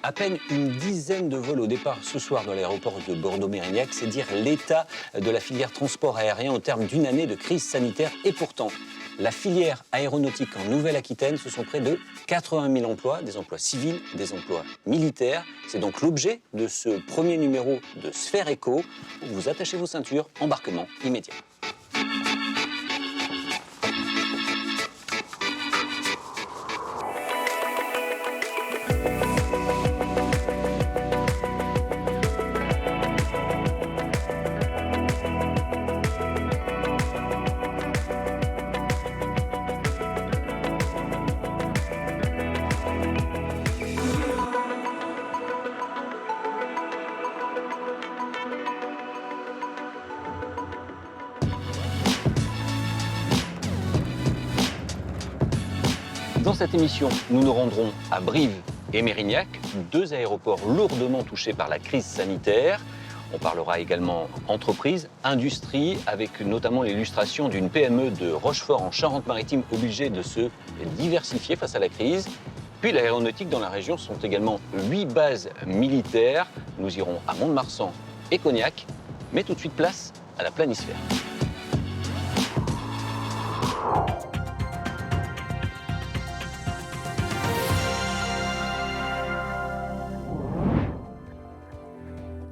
À peine une dizaine de vols au départ ce soir dans l'aéroport de Bordeaux-Mérignac, c'est dire l'état de la filière transport aérien au terme d'une année de crise sanitaire. Et pourtant, la filière aéronautique en Nouvelle-Aquitaine, ce sont près de 80 000 emplois, des emplois civils, des emplois militaires. C'est donc l'objet de ce premier numéro de Sphère Éco. Vous attachez vos ceintures, embarquement immédiat. Dans cette émission, nous nous rendrons à Brive et Mérignac, deux aéroports lourdement touchés par la crise sanitaire. On parlera également entreprise, industrie, avec notamment l'illustration d'une PME de Rochefort en Charente-Maritime obligée de se diversifier face à la crise. Puis l'aéronautique dans la région sont également 8 bases militaires. Nous irons à Mont-de-Marsan et Cognac, mais tout de suite place à la planisphère.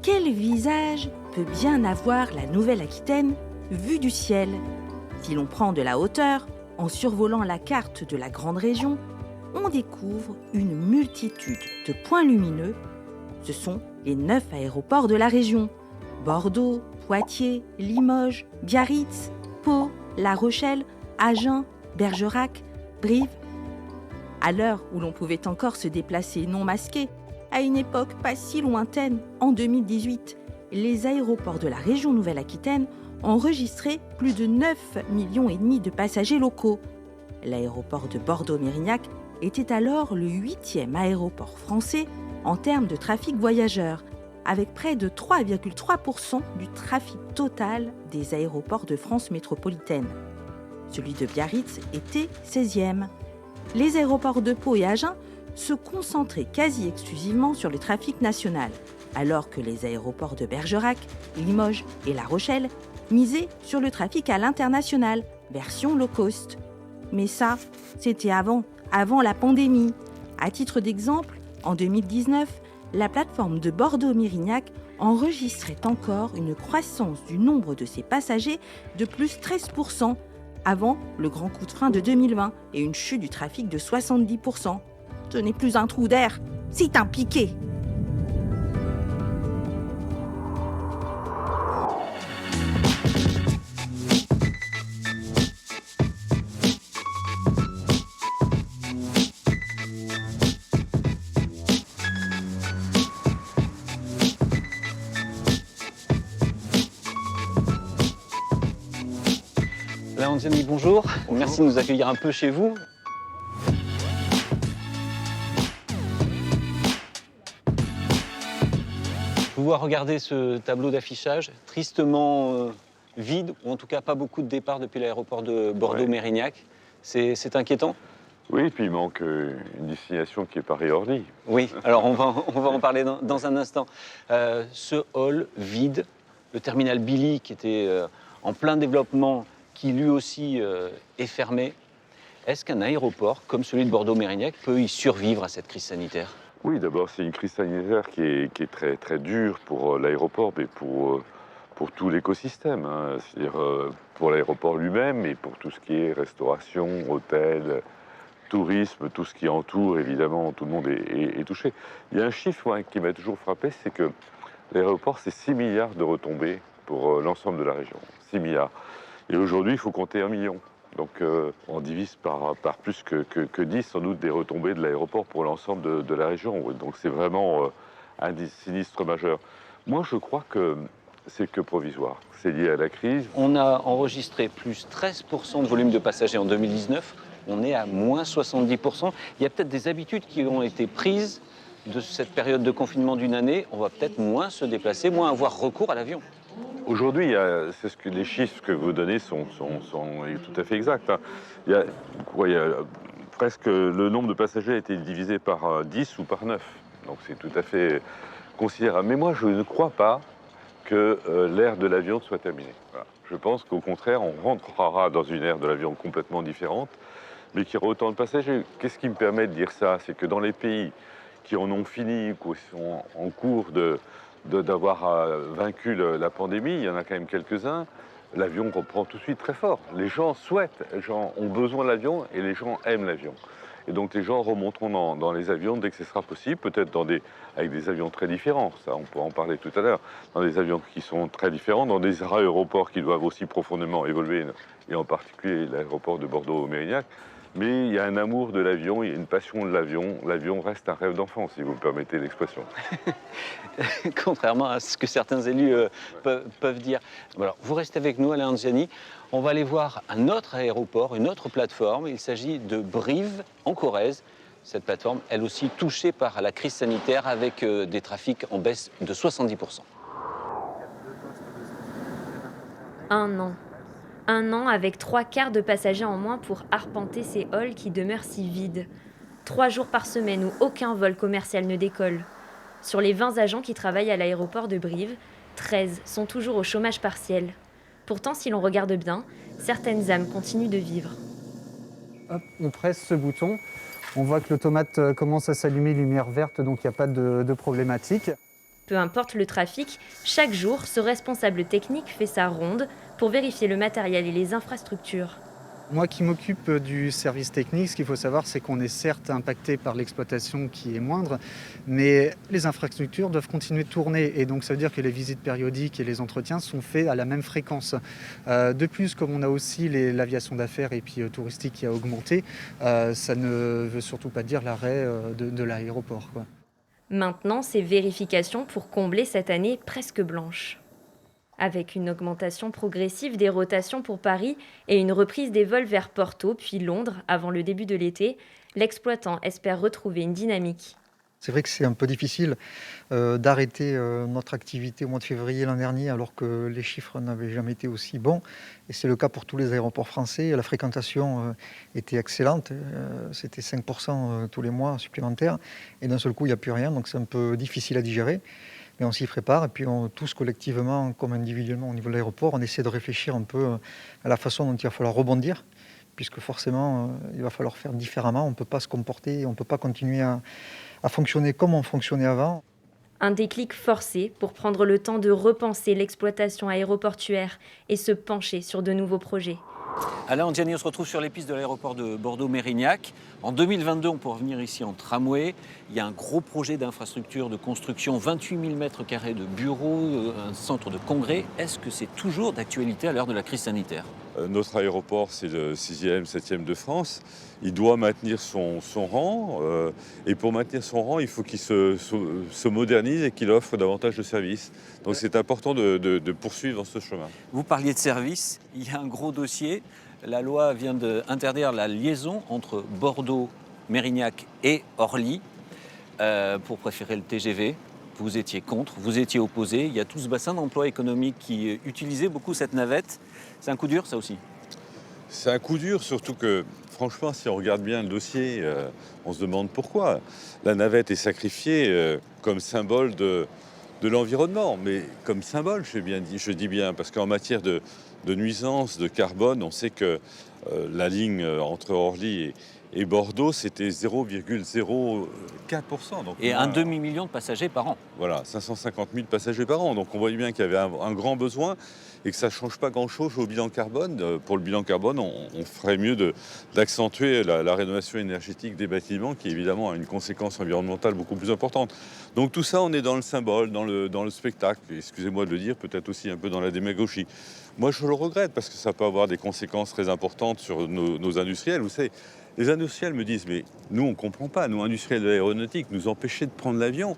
Quel visage peut bien avoir la Nouvelle-Aquitaine vue du ciel? Si l'on prend de la hauteur, en survolant la carte de la grande région, on découvre une multitude de points lumineux. Ce sont les 9 aéroports de la région: Bordeaux, Poitiers, Limoges, Biarritz, Pau, La Rochelle, Agen, Bergerac, Brive. À l'heure où l'on pouvait encore se déplacer non masqué, à une époque pas si lointaine, en 2018, les aéroports de la région Nouvelle-Aquitaine enregistraient plus de 9,5 millions de passagers locaux. L'aéroport de Bordeaux-Mérignac était alors le 8e aéroport français en termes de trafic voyageurs, avec près de 3,3% du trafic total des aéroports de France métropolitaine. Celui de Biarritz était 16e. Les aéroports de Pau et Agen se concentraient quasi exclusivement sur le trafic national, alors que les aéroports de Bergerac, Limoges et La Rochelle misaient sur le trafic à l'international, version low cost. Mais ça, c'était avant la pandémie. À titre d'exemple, en 2019, la plateforme de Bordeaux-Mérignac enregistrait encore une croissance du nombre de ses passagers de plus 13%, avant le grand coup de frein de 2020 et une chute du trafic de 70%. Ce n'est plus un trou d'air, c'est un piquet. Alain Anziani, bonjour. Merci de nous accueillir un peu chez vous. Pouvoir regarder ce tableau d'affichage tristement vide, ou en tout cas pas beaucoup de départs depuis l'aéroport de Bordeaux-Mérignac. C'est inquiétant? Oui, et puis il manque une destination qui est Paris-Orly. Oui, alors on va en parler dans un instant. Ce hall vide, le terminal Billy qui était en plein développement, qui lui aussi est fermé. Est-ce qu'un aéroport comme celui de Bordeaux-Mérignac peut y survivre à cette crise sanitaire? Oui, d'abord, c'est une crise sanitaire qui est très, très dure pour l'aéroport, mais pour tout l'écosystème, hein. C'est-à-dire pour l'aéroport lui-même et pour tout ce qui est restauration, hôtel, tourisme, tout ce qui entoure, évidemment, tout le monde est touché. Il y a un chiffre qui m'a toujours frappé, c'est que l'aéroport, c'est 6 milliards de retombées pour l'ensemble de la région. 6 milliards. Et aujourd'hui, il faut compter 1 million. Donc on divise par plus que 10 sans doute des retombées de l'aéroport pour l'ensemble de la région. Donc c'est vraiment un sinistre majeur. Moi je crois que c'est que provisoire. C'est lié à la crise. On a enregistré plus 13% de volume de passagers en 2019. On est à moins 70%. Il y a peut-être des habitudes qui ont été prises de cette période de confinement d'une année. On va peut-être moins se déplacer, moins avoir recours à l'avion. Aujourd'hui, les chiffres que vous donnez sont tout à fait exacts, hein. Il y a presque le nombre de passagers a été divisé par 10 ou par 9. Donc c'est tout à fait considérable. Mais moi, je ne crois pas que l'ère de l'avion soit terminée. Voilà. Je pense qu'au contraire, on rentrera dans une ère de l'avion complètement différente, mais qui aura autant de passagers. Qu'est-ce qui me permet de dire ça? C'est que dans les pays qui en ont fini, qui sont en cours d'avoir vaincu la pandémie, il y en a quand même quelques-uns, l'avion reprend tout de suite très fort. Les gens souhaitent, les gens ont besoin de l'avion et les gens aiment l'avion. Et donc les gens remonteront dans les avions dès que ce sera possible, peut-être avec des avions très différents, ça on pourra en parler tout à l'heure, dans des avions qui sont très différents, dans des aéroports qui doivent aussi profondément évoluer, et en particulier l'aéroport de Bordeaux-Mérignac. Mais il y a un amour de l'avion, il y a une passion de l'avion. L'avion reste un rêve d'enfant, si vous me permettez l'expression. Contrairement à ce que certains élus peuvent dire. Alors, vous restez avec nous, Alain Anziani. On va aller voir un autre aéroport, une autre plateforme. Il s'agit de Brive, en Corrèze. Cette plateforme, elle aussi touchée par la crise sanitaire avec des trafics en baisse de 70%. Un an avec 3/4 de passagers en moins pour arpenter ces halls qui demeurent si vides. 3 jours par semaine où aucun vol commercial ne décolle. Sur les 20 agents qui travaillent à l'aéroport de Brive, 13 sont toujours au chômage partiel. Pourtant, si l'on regarde bien, certaines âmes continuent de vivre. Hop, on presse ce bouton, on voit que l'automate commence à s'allumer, lumière verte, donc il n'y a pas de problématique. Peu importe le trafic, chaque jour, ce responsable technique fait sa ronde pour vérifier le matériel et les infrastructures. Moi qui m'occupe du service technique, ce qu'il faut savoir, c'est qu'on est certes impacté par l'exploitation qui est moindre, mais les infrastructures doivent continuer de tourner. Et donc ça veut dire que les visites périodiques et les entretiens sont faits à la même fréquence. De plus, comme on a aussi l'aviation d'affaires et puis touristique qui a augmenté, ça ne veut surtout pas dire l'arrêt de l'aéroport, quoi. Maintenant, c'est vérification pour combler cette année presque blanche. Avec une augmentation progressive des rotations pour Paris et une reprise des vols vers Porto puis Londres avant le début de l'été, l'exploitant espère retrouver une dynamique. C'est vrai que c'est un peu difficile d'arrêter notre activité au mois de février l'an dernier alors que les chiffres n'avaient jamais été aussi bons. Et c'est le cas pour tous les aéroports français. La fréquentation était excellente. C'était 5% tous les mois supplémentaires. Et d'un seul coup, il n'y a plus rien. Donc c'est un peu difficile à digérer. Mais on s'y prépare. Et puis tous collectivement, comme individuellement au niveau de l'aéroport, on essaie de réfléchir un peu à la façon dont il va falloir rebondir. Puisque forcément, il va falloir faire différemment. On ne peut pas se comporter, on ne peut pas continuer à fonctionner comme on fonctionnait avant. Un déclic forcé pour prendre le temps de repenser l'exploitation aéroportuaire et se pencher sur de nouveaux projets. Alain Anziani, on se retrouve sur les pistes de l'aéroport de Bordeaux-Mérignac. En 2022, on pourra venir ici en tramway. Il y a un gros projet d'infrastructure de construction, 28 000 m² de bureaux, un centre de congrès. Est-ce que c'est toujours d'actualité à l'heure de la crise sanitaire ? Notre aéroport, c'est le 6e, 7e de France. Il doit maintenir son rang. Et pour maintenir son rang, il faut qu'il se modernise et qu'il offre davantage de services. Donc c'est important de poursuivre dans ce chemin. Vous parliez de services. Il y a un gros dossier. La loi vient d'interdire la liaison entre Bordeaux, Mérignac et Orly pour préférer le TGV. Vous étiez contre, vous étiez opposé. Il y a tout ce bassin d'emploi économique qui utilisait beaucoup cette navette. C'est un coup dur, ça aussi? C'est un coup dur, surtout que, franchement, si on regarde bien le dossier, on se demande pourquoi. La navette est sacrifiée comme symbole de l'environnement, mais comme symbole, je dis bien, parce qu'en matière de nuisances, de carbone, on sait que la ligne entre Orly et Bordeaux, c'était 0,04%. Et un demi-million de passagers par an. Voilà, 550 000 passagers par an. Donc on voyait bien qu'il y avait un grand besoin et que ça ne change pas grand-chose au bilan carbone. Pour le bilan carbone, on ferait mieux d'accentuer la rénovation énergétique des bâtiments qui, évidemment, a une conséquence environnementale beaucoup plus importante. Donc tout ça, on est dans le symbole, dans le spectacle. Excusez-moi de le dire, peut-être aussi un peu dans la démagogie. Moi, je le regrette parce que ça peut avoir des conséquences très importantes sur nos industriels. Vous savez, les industriels me disent, mais nous, on ne comprend pas. Nous, industriels de l'aéronautique, nous empêcher de prendre l'avion,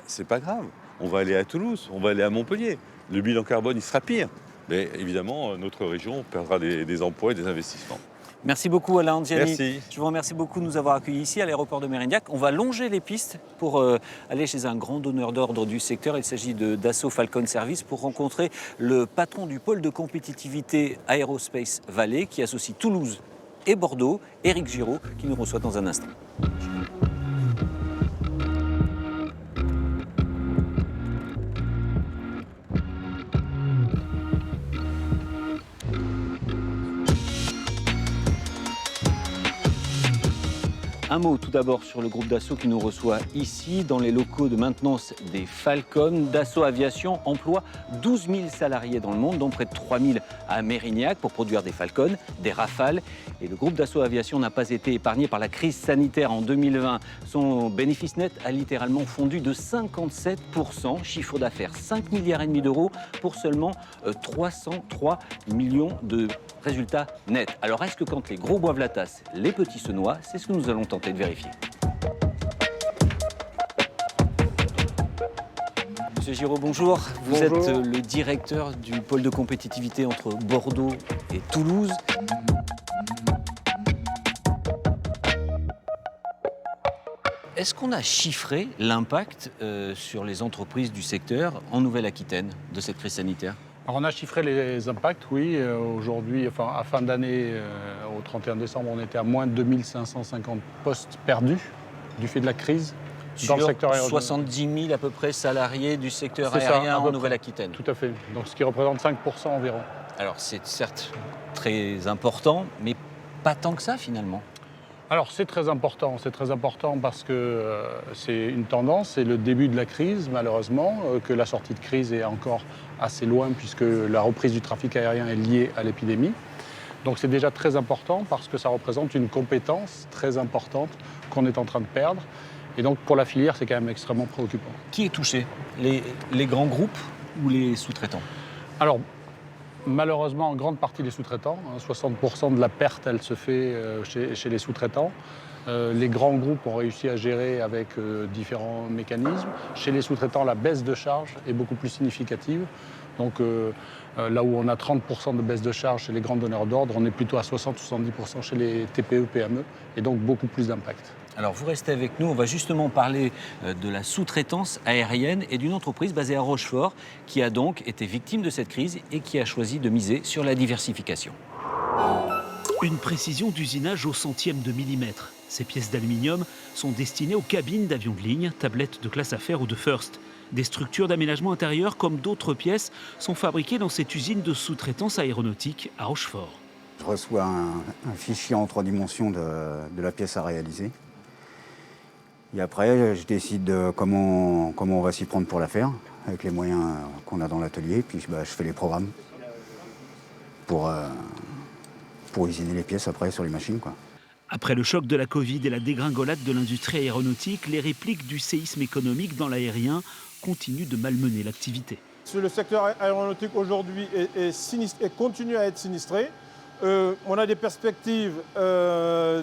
c'est pas grave. On va aller à Toulouse, on va aller à Montpellier. Le bilan carbone, il sera pire. Mais évidemment, notre région perdra des emplois et des investissements. Merci beaucoup Alain Anziani. Merci. Je vous remercie beaucoup de nous avoir accueillis ici à l'aéroport de Mérignac. On va longer les pistes pour aller chez un grand donneur d'ordre du secteur. Il s'agit de Dassault Falcon Service pour rencontrer le patron du pôle de compétitivité Aerospace Valley qui associe Toulouse et Bordeaux, Éric Giraud, qui nous reçoit dans un instant. Un mot tout d'abord sur le groupe Dassault qui nous reçoit ici, dans les locaux de maintenance des Falcon. Dassault Aviation emploie 12 000 salariés dans le monde, dont près de 3 000 à Mérignac pour produire des Falcon, des Rafales. Et le groupe Dassault Aviation n'a pas été épargné par la crise sanitaire en 2020. Son bénéfice net a littéralement fondu de 57%, chiffre d'affaires 5,5 milliards d'euros pour seulement 303 millions de résultats nets. Alors est-ce que quand les gros boivent la tasse, les petits se noient? C'est ce que nous allons tenter de vérifier. Monsieur Giraud, bonjour. Vous êtes le directeur du pôle de compétitivité entre Bordeaux et Toulouse. Est-ce qu'on a chiffré l'impact sur les entreprises du secteur en Nouvelle-Aquitaine de cette crise sanitaire? Alors on a chiffré les impacts, oui. Aujourd'hui, à fin d'année, au 31 décembre, on était à moins de 2550 postes perdus du fait de la crise dans le secteur aérien. 70 000 à peu près salariés du secteur aérien en Nouvelle-Aquitaine. Tout à fait. Donc ce qui représente 5% environ. Alors c'est certes très important, mais pas tant que ça finalement. Alors c'est très important parce que c'est une tendance, c'est le début de la crise malheureusement, que la sortie de crise est encore assez loin puisque la reprise du trafic aérien est liée à l'épidémie. Donc c'est déjà très important parce que ça représente une compétence très importante qu'on est en train de perdre. Et donc pour la filière, c'est quand même extrêmement préoccupant. Qui est touché? Les grands groupes ou les sous-traitants? Alors malheureusement, en grande partie les sous-traitants. 60% de la perte, elle se fait chez les sous-traitants. Les grands groupes ont réussi à gérer avec différents mécanismes. Chez les sous-traitants, la baisse de charge est beaucoup plus significative. Donc là où on a 30% de baisse de charge chez les grands donneurs d'ordre, on est plutôt à 60-70% chez les TPE, PME, et donc beaucoup plus d'impact. Alors vous restez avec nous, on va justement parler de la sous-traitance aérienne et d'une entreprise basée à Rochefort qui a donc été victime de cette crise et qui a choisi de miser sur la diversification. Une précision d'usinage au centième de millimètre. Ces pièces d'aluminium sont destinées aux cabines d'avions de ligne, tablettes de classe affaires ou de first. Des structures d'aménagement intérieur comme d'autres pièces sont fabriquées dans cette usine de sous-traitance aéronautique à Rochefort. Je reçois un fichier en 3 dimensions de la pièce à réaliser. Et après, je décide de comment on va s'y prendre pour la faire, avec les moyens qu'on a dans l'atelier. Puis je fais les programmes pour usiner les pièces après sur les machines, quoi. Après le choc de la Covid et la dégringolade de l'industrie aéronautique, les répliques du séisme économique dans l'aérien continuent de malmener l'activité. Le secteur aéronautique aujourd'hui est sinistre et continue à être sinistré. On a des perspectives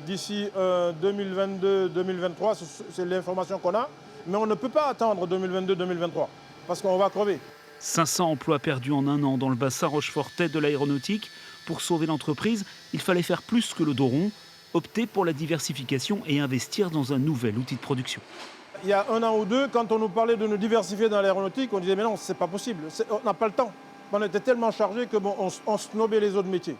d'ici 2022-2023, c'est l'information qu'on a, mais on ne peut pas attendre 2022-2023 parce qu'on va crever. 500 emplois perdus en un an dans le bassin rochefortais de l'aéronautique. Pour sauver l'entreprise, il fallait faire plus que le dos rond, opter pour la diversification et investir dans un nouvel outil de production. Il y a 1 an ou 2, quand on nous parlait de nous diversifier dans l'aéronautique, on disait mais non, c'est pas possible, on n'a pas le temps. On était tellement chargés que on snobait les autres métiers,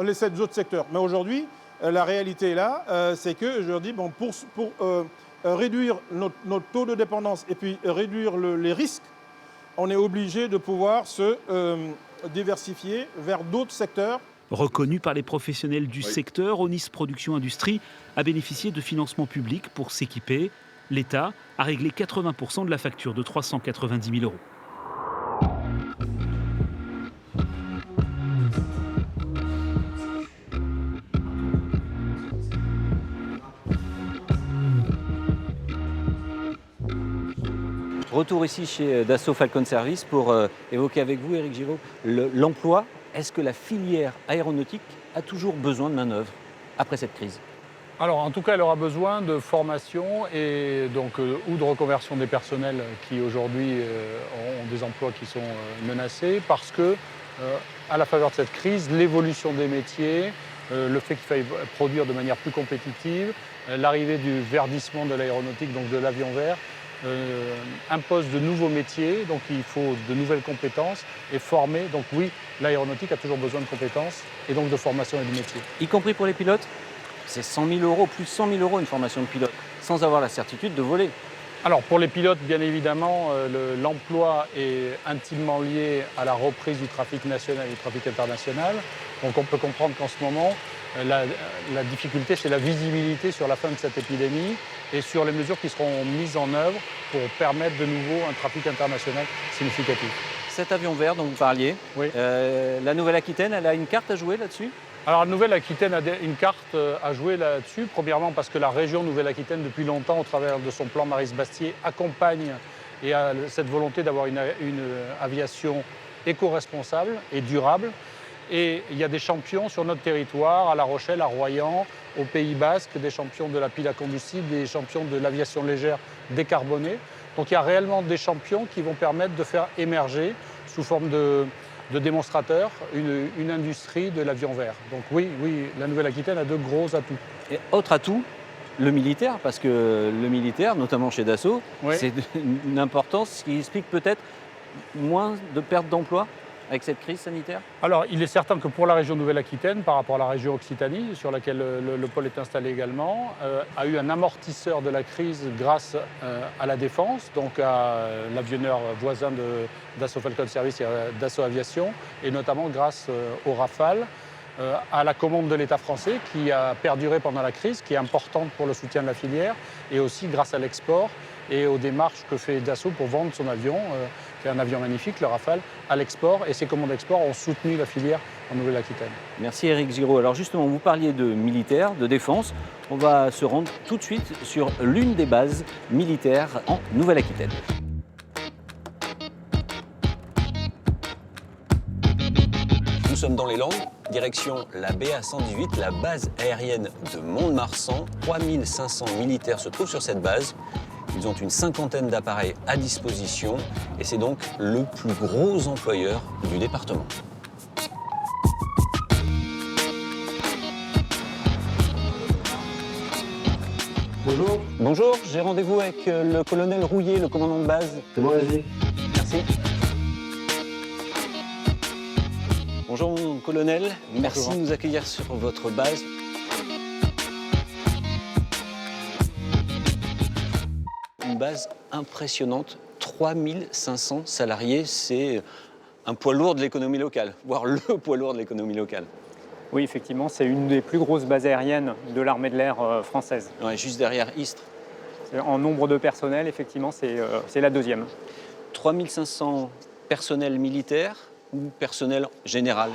les autres secteurs. Mais aujourd'hui, la réalité est là, c'est que je leur dis bon, pour réduire notre taux de dépendance et puis réduire les risques, on est obligé de pouvoir se diversifier vers d'autres secteurs. Reconnu par les professionnels du secteur, Onis Production Industrie a bénéficié de financements publics pour s'équiper. L'État a réglé 80% de la facture de 390 000 €. Retour ici chez Dassault Falcon Service pour évoquer avec vous, Éric Giraud, l'emploi. Est-ce que la filière aéronautique a toujours besoin de main-d'œuvre après cette crise? Alors en tout cas, elle aura besoin de formation et donc ou de reconversion des personnels qui aujourd'hui ont des emplois qui sont menacés parce que à la faveur de cette crise, l'évolution des métiers, le fait qu'il faille produire de manière plus compétitive, l'arrivée du verdissement de l'aéronautique, donc de l'avion vert, impose de nouveaux métiers, donc il faut de nouvelles compétences et former. Donc oui, l'aéronautique a toujours besoin de compétences et donc de formation et de métier. Y compris pour les pilotes? C'est 100 000 €, plus 100 000 € une formation de pilote, sans avoir la certitude de voler. Alors pour les pilotes, bien évidemment, l'emploi est intimement lié à la reprise du trafic national et du trafic international. Donc on peut comprendre qu'en ce moment, la difficulté, c'est la visibilité sur la fin de cette épidémie et sur les mesures qui seront mises en œuvre pour permettre de nouveau un trafic international significatif. Cet avion vert dont vous parliez, Oui. la Nouvelle-Aquitaine, elle a une carte à jouer là-dessus? Alors la Nouvelle-Aquitaine a une carte à jouer là-dessus, premièrement parce que la région Nouvelle-Aquitaine, depuis longtemps, au travers de son plan Maristes-Bastier, accompagne et a cette volonté d'avoir une aviation éco-responsable et durable. Et il y a des champions sur notre territoire, à La Rochelle, à Royan, au Pays Basque, des champions de la pile à combustible, des champions de l'aviation légère décarbonée. Donc il y a réellement des champions qui vont permettre de faire émerger, sous forme de démonstrateurs, une industrie de l'avion vert. Donc oui, la Nouvelle-Aquitaine a de gros atouts. Et autre atout, le militaire, parce que le militaire, notamment chez Dassault, Oui. c'est d'une importance qui explique peut-être moins de pertes d'emplois avec cette crise sanitaire? Alors, il est certain que pour la région Nouvelle-Aquitaine, par rapport à la région Occitanie, sur laquelle le pôle est installé également, a eu un amortisseur de la crise grâce à la défense, donc à l'avionneur voisin Dassault Falcon Service et à Dassault Aviation, et notamment grâce au Rafale, à la commande de l'État français qui a perduré pendant la crise, qui est importante pour le soutien de la filière, et aussi grâce à l'export et aux démarches que fait Dassault pour vendre son avion, qui est un avion magnifique, le Rafale, à l'export. Et ces commandes d'export ont soutenu la filière en Nouvelle-Aquitaine. Merci Éric Giraud. Alors justement, vous parliez de militaire, de défense. On va se rendre tout de suite sur l'une des bases militaires en Nouvelle-Aquitaine. Nous sommes dans les Landes, direction la BA 118, la base aérienne de Mont-de-Marsan. 3500 militaires se trouvent sur cette base. Ils ont une cinquantaine d'appareils à disposition et c'est donc le plus gros employeur du département. Bonjour. Bonjour, j'ai rendez-vous avec le colonel Rouillet, le commandant de base. C'est bon, vas-y. Merci. Bonjour mon colonel, merci de nous accueillir sur votre base. Une base impressionnante, 3500 salariés, c'est un poids lourd de l'économie locale, voire le poids lourd de l'économie locale. Oui, effectivement, c'est une des plus grosses bases aériennes de l'armée de l'air française. Ouais, juste derrière Istres. En nombre de personnel, effectivement, c'est la deuxième. 3500 personnels militaires ou personnel général?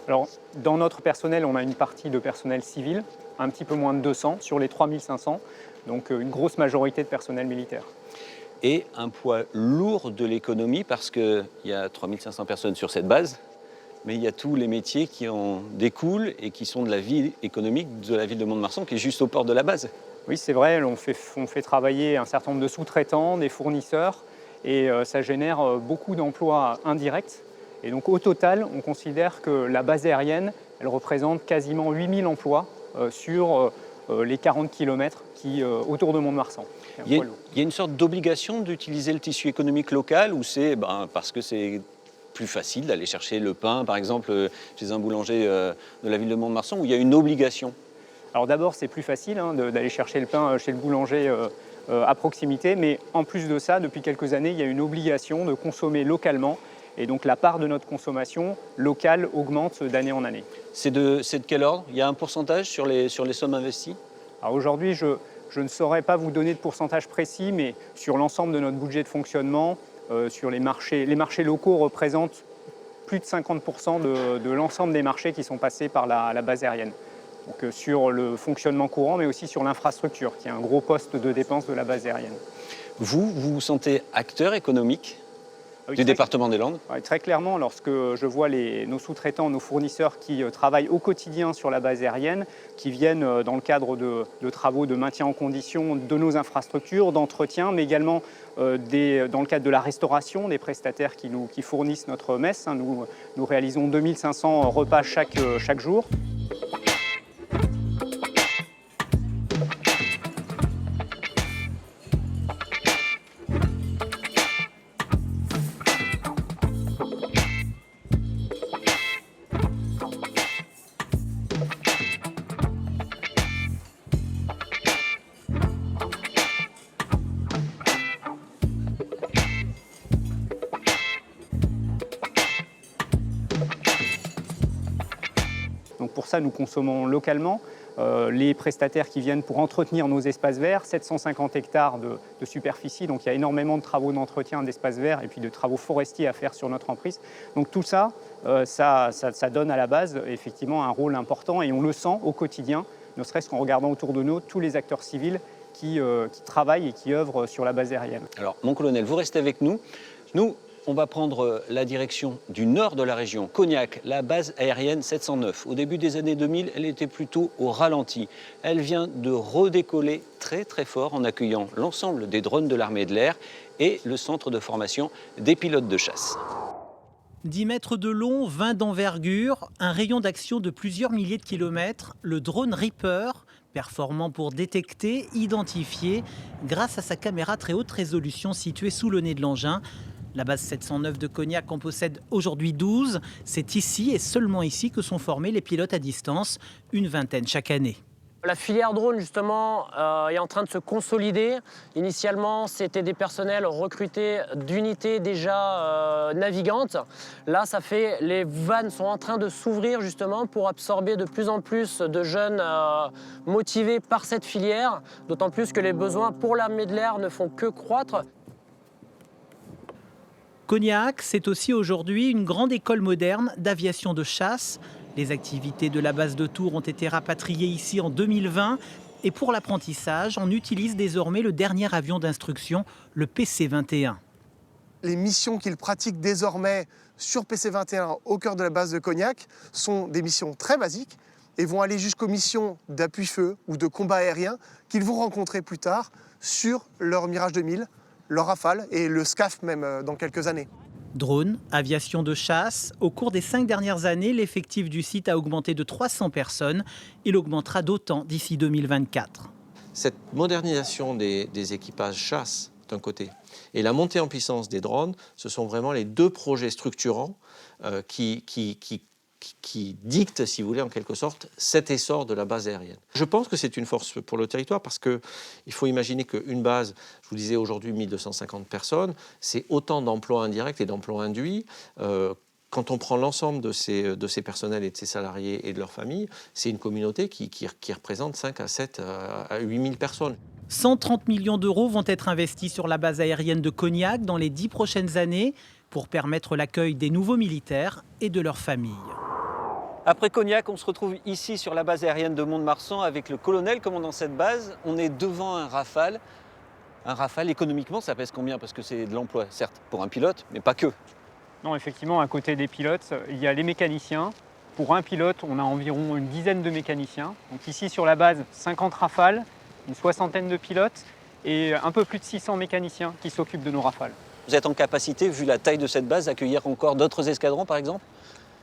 Alors, dans notre personnel, on a une partie de personnel civil, un petit peu moins de 200 sur les 3500, donc une grosse majorité de personnel militaire. Et un poids lourd de l'économie parce qu'il y a 3500 personnes sur cette base, mais il y a tous les métiers qui en découlent et qui sont de la vie économique de la ville de Mont-de-Marsan, qui est juste au port de la base. Oui, c'est vrai, on fait travailler un certain nombre de sous-traitants, des fournisseurs, et ça génère beaucoup d'emplois indirects. Et donc au total, on considère que la base aérienne, elle représente quasiment 8000 emplois sur les 40 km autour de Mont-de-Marsan. Il y a une sorte d'obligation d'utiliser le tissu économique local ou c'est parce que c'est plus facile d'aller chercher le pain, par exemple, chez un boulanger de la ville de Mont-de-Marsan, où il y a une obligation? Alors d'abord, c'est plus facile d'aller chercher le pain chez le boulanger à proximité, mais en plus de ça, depuis quelques années, il y a une obligation de consommer localement. Et donc la part de notre consommation locale augmente d'année en année. C'est de quel ordre? Il y a un pourcentage sur les sommes investies? Alors aujourd'hui, je ne saurais pas vous donner de pourcentage précis, mais sur l'ensemble de notre budget de fonctionnement, sur les marchés locaux représentent plus de 50% de l'ensemble des marchés qui sont passés par la base aérienne. Donc sur le fonctionnement courant, mais aussi sur l'infrastructure, qui est un gros poste de dépense de la base aérienne. Vous vous sentez acteur économique du département des Landes? Oui, très clairement, lorsque je vois nos sous-traitants, nos fournisseurs qui travaillent au quotidien sur la base aérienne, qui viennent dans le cadre de travaux de maintien en condition de nos infrastructures, d'entretien, mais également dans le cadre de la restauration, des prestataires qui fournissent notre messe. Nous réalisons 2500 repas chaque jour. Donc pour ça, nous consommons localement. Les prestataires qui viennent pour entretenir nos espaces verts, 750 hectares de superficie, donc il y a énormément de travaux d'entretien d'espaces verts et puis de travaux forestiers à faire sur notre emprise. Donc tout ça, ça donne à la base effectivement un rôle important et on le sent au quotidien, ne serait-ce qu'en regardant autour de nous tous les acteurs civils qui travaillent et qui œuvrent sur la base aérienne. Alors, mon colonel, vous restez avec nous. Nous, on va prendre la direction du nord de la région, Cognac, la base aérienne 709. Au début des années 2000, elle était plutôt au ralenti. Elle vient de redécoller très très fort en accueillant l'ensemble des drones de l'armée de l'air et le centre de formation des pilotes de chasse. 10 mètres de long, 20 d'envergure, un rayon d'action de plusieurs milliers de kilomètres, le drone Reaper, performant pour détecter, identifier, grâce à sa caméra très haute résolution située sous le nez de l'engin. La base 709 de Cognac en possède aujourd'hui 12. C'est ici et seulement ici que sont formés les pilotes à distance, une vingtaine chaque année. La filière drone, justement, est en train de se consolider. Initialement, c'était des personnels recrutés d'unités déjà navigantes. Là, les vannes sont en train de s'ouvrir, justement, pour absorber de plus en plus de jeunes motivés par cette filière, d'autant plus que les besoins pour l'armée de l'air ne font que croître. Cognac, c'est aussi aujourd'hui une grande école moderne d'aviation de chasse. Les activités de la base de Tours ont été rapatriées ici en 2020. Et pour l'apprentissage, on utilise désormais le dernier avion d'instruction, le PC-21. Les missions qu'ils pratiquent désormais sur PC-21 au cœur de la base de Cognac sont des missions très basiques et vont aller jusqu'aux missions d'appui-feu ou de combat aérien qu'ils vont rencontrer plus tard sur leur Mirage 2000, leur Rafale et le SCAF même dans quelques années. Drone, aviation de chasse. Au cours des 5 dernières années, l'effectif du site a augmenté de 300 personnes. Il augmentera d'autant d'ici 2024. Cette modernisation des équipages chasse, d'un côté, et la montée en puissance des drones, ce sont vraiment les deux projets structurants qui dictent, si vous voulez, en quelque sorte, cet essor de la base aérienne. Je pense que c'est une force pour le territoire parce qu'il faut imaginer qu'une base, je vous disais aujourd'hui 1250 personnes, c'est autant d'emplois indirects et d'emplois induits. Quand on prend l'ensemble de ces personnels et de ces salariés et de leurs familles, c'est une communauté qui représente 5 à 7 à 8 000 personnes. 130 millions d'euros vont être investis sur la base aérienne de Cognac dans les 10 prochaines années pour permettre l'accueil des nouveaux militaires et de leurs familles. Après Cognac, on se retrouve ici sur la base aérienne de Mont-de-Marsan avec le colonel commandant cette base. On est devant un Rafale. Un Rafale, économiquement, ça pèse combien? Parce que c'est de l'emploi, certes, pour un pilote, mais pas que. Non, effectivement, à côté des pilotes, il y a les mécaniciens. Pour un pilote, on a environ une dizaine de mécaniciens. Donc ici, sur la base, 50 Rafales, une soixantaine de pilotes et un peu plus de 600 mécaniciens qui s'occupent de nos Rafales. Vous êtes en capacité, vu la taille de cette base, d'accueillir encore d'autres escadrons, par exemple?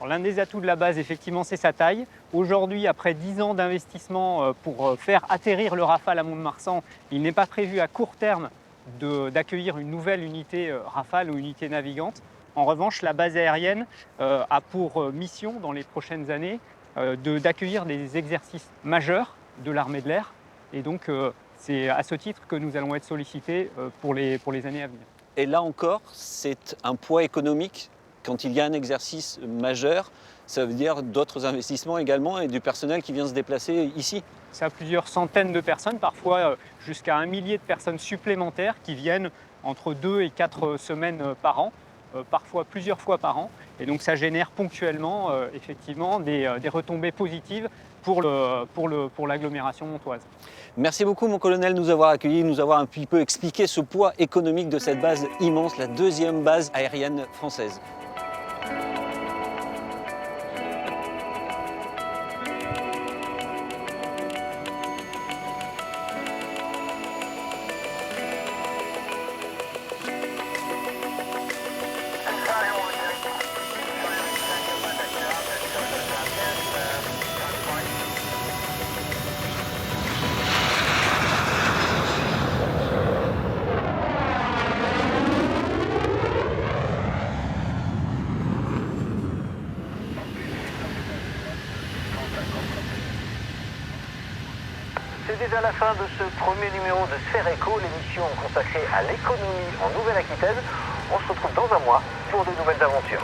L'un des atouts de la base, effectivement, c'est sa taille. Aujourd'hui, après 10 ans d'investissement pour faire atterrir le Rafale à Mont-de-Marsan, il n'est pas prévu à court terme d'accueillir une nouvelle unité Rafale ou unité navigante. En revanche, la base aérienne a pour mission, dans les prochaines années, d'accueillir des exercices majeurs de l'armée de l'air. Et donc, c'est à ce titre que nous allons être sollicités pour les années à venir. Et là encore, c'est un poids économique. Quand il y a un exercice majeur, ça veut dire d'autres investissements également et du personnel qui vient se déplacer ici. C'est à plusieurs centaines de personnes, parfois jusqu'à 1 millier de personnes supplémentaires qui viennent entre 2 et 4 semaines par an, parfois plusieurs fois par an. Et donc ça génère ponctuellement effectivement des retombées positives pour l'agglomération montoise. Merci beaucoup mon colonel de nous avoir accueillis, de nous avoir un petit peu expliqué ce poids économique de cette base immense, la deuxième base aérienne française. C'est déjà la fin de ce premier numéro de Sphère Éco, l'émission consacrée à l'économie en Nouvelle-Aquitaine. On se retrouve dans un mois pour de nouvelles aventures.